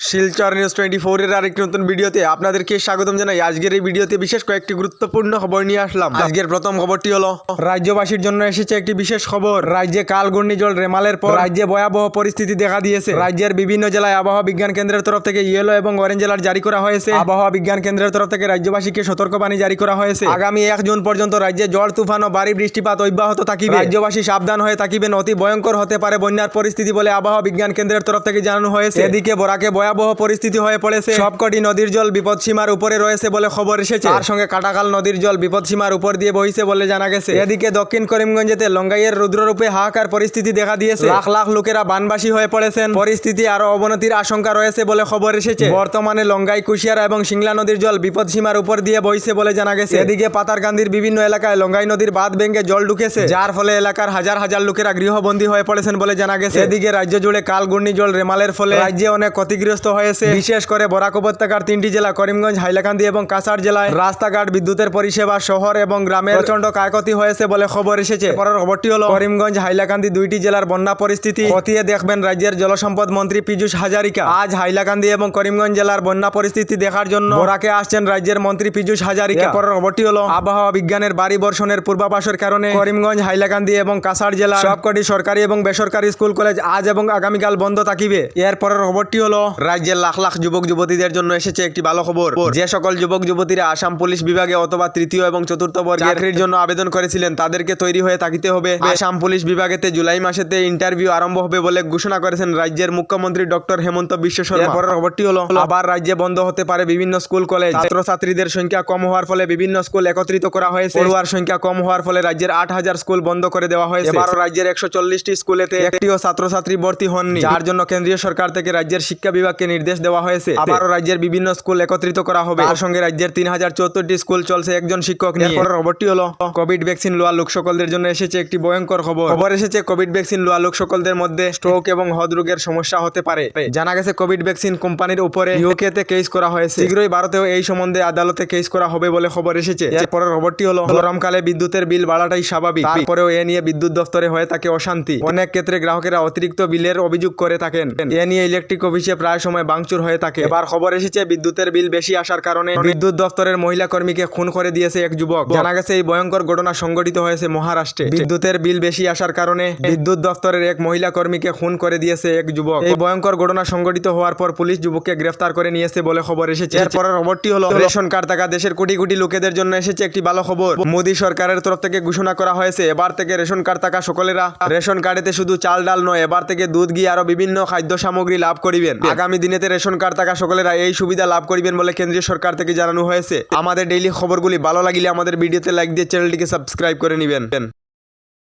Silchar news 24 এর আরেকটি নতুন ভিডিওতে আপনাদেরকে স্বাগতম জানাই। আজকের এই ভিডিওতে বিশেষ কয়েকটি গুরুত্বপূর্ণ খবর নিয়ে আসলাম। আজকের প্রথম খবরটি হলো রাজ্যবাসীর জন্য এসেছে একটি বিশেষ খবর। রাজ্যে কাল ঘূর্ণিঝড় রেমালের পর রাজ্যে ভয়াবহ পরিস্থিতি দেখা দিয়েছে। রাজ্যের বিভিন্ন জেলায় আবহাওয়া বিজ্ঞান কেন্দ্রের তরফ থেকে ইয়েলো এবং অরেঞ্জ অ্যালার্ট জারি করা হয়েছে। আবহাওয়া বিজ্ঞান কেন্দ্রের তরফ থেকে রাজ্যবাসীকে সতর্কবাণী জারি করা হয়েছে। আগামী 1 জুন পর্যন্ত রাজ্যে ঝড় তুফান ও ভারী বৃষ্টিপাত অব্যাহত থাকিবে। রাজ্যবাসী সাবধান হয়ে থাকিবেন, অতি ভয়ঙ্কর হতে পারে বন্যার পরিস্থিতি বলে আবহাওয়া বিজ্ঞান কেন্দ্রের তরফ থেকে জানানো হয়েছে। এদিকে বরাকে ভয়াবহ পরিস্থিতি হয়ে পড়েছে। সবকটি নদীর জল বিপদসীমার উপরে রয়েছে বলে খবর এসেছে। তার সঙ্গে কাটাখাল নদীর জল বিপদসীমার উপর দিয়ে বইছে বলে জানা গেছে। এদিকে দক্ষিণ করিমগঞ্জেতে লঙ্গাইয়ের রুদ্ররূপে হাহাকার পরিস্থিতি দেখা দিয়েছে। লাখ লাখ লোকেরা বানবাসী হয়ে পড়েছেন। পরিস্থিতি আরো অবনতির আশঙ্কা রয়েছে বলে খবর এসেছে। বর্তমানে লঙ্গাই, কুশিয়ারা এবং সিংলা নদীর জল বিপদসীমার উপর দিয়ে বইছে বলে জানা গেছে। এদিকে পাতারকান্দির বিভিন্ন এলাকায় লঙ্গাই নদীর বাঁধ ভেঙে জল ঢুকেছে, যার ফলে এলাকার হাজার হাজার লোকেরা গৃহবন্দী হয়ে পড়েছেন বলে জানা গেছে। এদিকে রাজ্য জুড়ে কাল ঘূর্ণিঝড় রেমালের ফলে রাজ্যে অনেক ক্ষতিগ্রস্ত হয়েছে। বিশেষ করে বরাক উপত্যকার 3টি জেলা করিমগঞ্জ, হাইলাকান্দি এবং কাছাড় জেলায় রাস্তাঘাট, বিদ্যুতের পরিষেবা, শহর এবং গ্রামের প্রচন্ড ক্ষয়ক্ষতি হয়েছে বলে খবর এসেছে। পরের খবরটি হলো করিমগঞ্জ, হাইলাকান্দি 2টি জেলার বন্যা পরিস্থিতি খতিয়ে দেখবেন রাজ্যের জলসম্পদ মন্ত্রী পীযূষ হাজারিকা। আজ হাইলাকান্দি এবং করিমগঞ্জ জেলার বন্যা পরিস্থিতি দেখার জন্য বরাকে আসছেন রাজ্যের মন্ত্রী পীযূষ হাজারিকা। পরের খবরটি হলো আবহাওয়া বিজ্ঞানের ভারী বর্ষণের পূর্বাভাসের কারণে করিমগঞ্জ, হাইলাকান্দি এবং কাছাড় জেলার সবকটি সরকারি এবং বেসরকারি স্কুল কলেজ আজ এবং আগামীকাল বন্ধ থাকিবে। এর পরের খবরটি হলো রাজ্যের লাখ লাখ যুবক যুবতীদের জন্য এসেছে একটি ভালো খবর। যে সকল যুবক যুবতীরা আসাম পুলিশ বিভাগে অথবা 3য় এবং 4র্থ বর্গের চাকরির জন্য আবেদন করেছিলেন, তাদেরকে তৈরি হয়ে থাকিতে হবে। আসাম পুলিশ বিভাগেতে জুলাই মাসেতে ইন্টারভিউ আরম্ভ হবে বলে ঘোষণা করেছেন রাজ্যের মুখ্যমন্ত্রী ডক্টর হেমন্ত বিশ্ব শর্মা। এরপরের খবরটি হলো আবার রাজ্যে বন্ধ হতে পারে বিভিন্ন স্কুল কলেজ। ছাত্রছাত্রীদের সংখ্যা কম হওয়ার ফলে বিভিন্ন স্কুল একত্রিত করা হয়েছে। পড়ুয়ার সংখ্যা কম হওয়ার ফলে রাজ্যের 8000 স্কুল বন্ধ করে দেওয়া হয়েছে। এবারও রাজ্যের 140টি স্কুলেতে একটিও ছাত্রছাত্রী ভর্তি হননি, যার জন্য কেন্দ্রীয় সরকার থেকে রাজ্যের শিক্ষা বিভাগকে নির্দেশ দেওয়া হয়েছে আবারও রাজ্যের বিভিন্ন স্কুল একত্রিত করা হবে। তার সঙ্গে রাজ্যের 3074টি স্কুল চলছে একজন শিক্ষক নিয়ে। এরপরের খবরটি হলো কোভিড ভ্যাকসিন লওয়া লোক সকলদের জন্য এসেছে একটি ভয়ঙ্কর খবর এসেছে। কোভিড ভ্যাকসিন লওয়া লোক সকলদের মধ্যে স্ট্রোক এবং হৃদরোগের সমস্যা হতে পারে। জানা গেছে কোভিড ভ্যাকসিন কোম্পানির উপরে ইউকেতে কেস করা হয়েছে। শীঘ্রই ভারতেও এই সম্বন্ধে আদালতে কেস করা হবে বলে খবর এসেছে। এরপরের খবরটি হলো গরমকালে বিদ্যুতের বিল বাড়াটাই স্বাভাবিক, তারপরেও এ নিয়ে বিদ্যুৎ দপ্তরে হয়ে থাকে অশান্তি। অনেক ক্ষেত্রে গ্রাহকেরা অতিরিক্ত বিলের অভিযোগ করে থাকেন। এ নিয়ে ইলেকট্রিক অফিসে প্রায় সময় ভাঙচুর হয়ে থাকে। এবার খবর এসেছে বিদ্যুতের বিল বেশি আসার কারণে বিদ্যুৎ দপ্তরের মহিলা কর্মীকে খুন করে দিয়েছে এক যুবক। জানা গেছে এই ভয়ঙ্কর ঘটনা সংঘটিত হয়েছে মহারাষ্ট্রে। বিদ্যুতের বিল বেশি আসার কারণে বিদ্যুৎ দপ্তরের এক মহিলা কর্মীকে খুন করে দিয়েছে এক যুবক। এই ভয়ঙ্কর ঘটনা সংঘটিত হওয়ার পর পুলিশ যুবককে গ্রেফতার করে নিয়েছে বলে খবর এসেছে। এরপরের খবরটি হলো রেশন কার্ড থাকা দেশের কোটি কোটি লোকেদের জন্য এসেছে একটি ভালো খবর। মোদী সরকারের তরফ থেকে ঘোষণা করা হয়েছে এবার থেকে রেশন কার্ড থাকা সকলেরা রেশন কার্ডেতে শুধু চাল ডাল নয়, এবার থেকে দুধ, ঘি আরো বিভিন্ন খাদ্য সামগ্রী লাভ করিবেন। আগামী দিনেতে রেশন কার্ড থাকা সকলেরা এই সুবিধা লাভ করিবেন বলে কেন্দ্রীয় সরকার থেকে জানানো হয়েছে। আমাদের ডেইলি খবরগুলি ভালো লাগিলে আমাদের ভিডিওতে লাইক দিয়ে চ্যানেলটিকে সাবস্ক্রাইব করে নেবেন।